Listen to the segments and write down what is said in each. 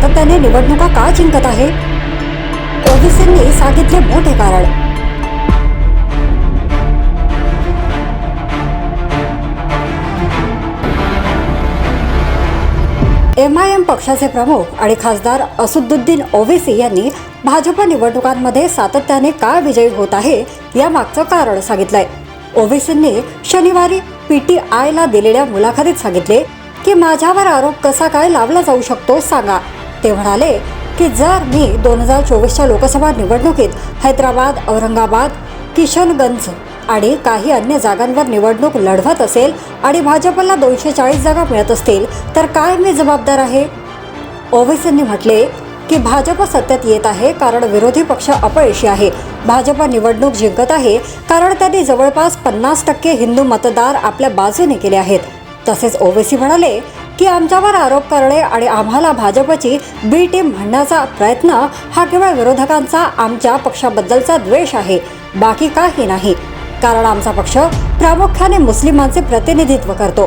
सातत्याने निवडणुका का जिंकत आहे? ओबीसींनी सांगितले मोठे कारण. MIM पक्षाचे प्रमुख आणि खासदार असदुद्दीन ओवैसी यांनी भाजप निवडणुकांमध्ये सातत्याने का विजयी होत आहे यामागचं कारण सांगितलंय. ओवैसींनी शनिवारी PTIला दिलेल्या मुलाखतीत सांगितले की माझ्यावर आरोप कसा काय लावला जाऊ शकतो सांगा. ते म्हणाले की जर मी 2024च्या लोकसभा निवडणुकीत हैदराबाद, औरंगाबाद, किशनगंज आणि काही अन्य जागांवर निवडणूक लढवत असेल आणि भाजपला 240 जागा मिळत असतील तर काय मी जबाबदार आहे? ओवैसींनी म्हटले की भाजप सत्तेत येत आहे कारण विरोधी पक्ष अपयशी आहे. भाजप निवडणूक जिंकत आहे कारण त्यांनी जवळपास 50% हिंदू मतदार आपल्या बाजूने केले आहेत. तसेच ओवैसी म्हणाले की आमच्यावर आरोप करणे आणि आम्हाला भाजपची बी टीम म्हणण्याचा प्रयत्न हा केवळ विरोधकांचा आमच्या पक्षाबद्दलचा द्वेष आहे, बाकी काही नाही. कारण आमचा पक्ष प्रामुख्याने मुस्लिमांचे प्रतिनिधित्व करतो.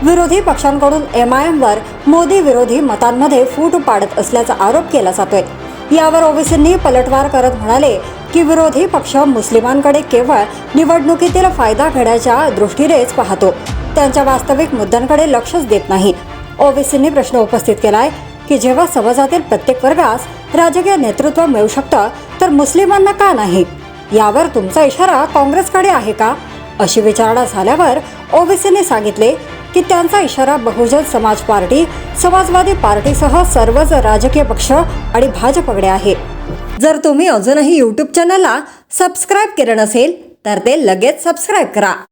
विरोधी पक्षांकडून MIMवर मोदी विरोधी मतांमध्ये फूट पाडत असल्याचा आरोप केला जातोय. यावर ओवैसींनी पलटवार करत म्हणाले की विरोधी पक्ष मुस्लिमांकडे केवळ निवडणुकीतील फायदा घेण्याच्या दृष्टीनेच पाहतो, त्यांच्या वास्तविक मुद्द्यांकडे लक्षच देत नाही. ओवैसींनी प्रश्न उपस्थित केलाय की जेव्हा समाजातील प्रत्येक वर्गास राजकीय नेतृत्व मिळू शकतं तर मुस्लिमांना का नाही? यावर तुमचा इशारा काँग्रेसकडे आहे का? अशी विचारणा झाल्यावर ओवैसींनी सांगितले की त्यांचा इशारा बहुजन समाज पार्टी, समाजवादी पार्टीसह सर्वच राजकीय पक्ष आणि भाजपकडे आहे. जर तुम्ही अजूनही YouTube चॅनलला सबस्क्राईब केलं नसेल तर ते लगेच सबस्क्राईब करा.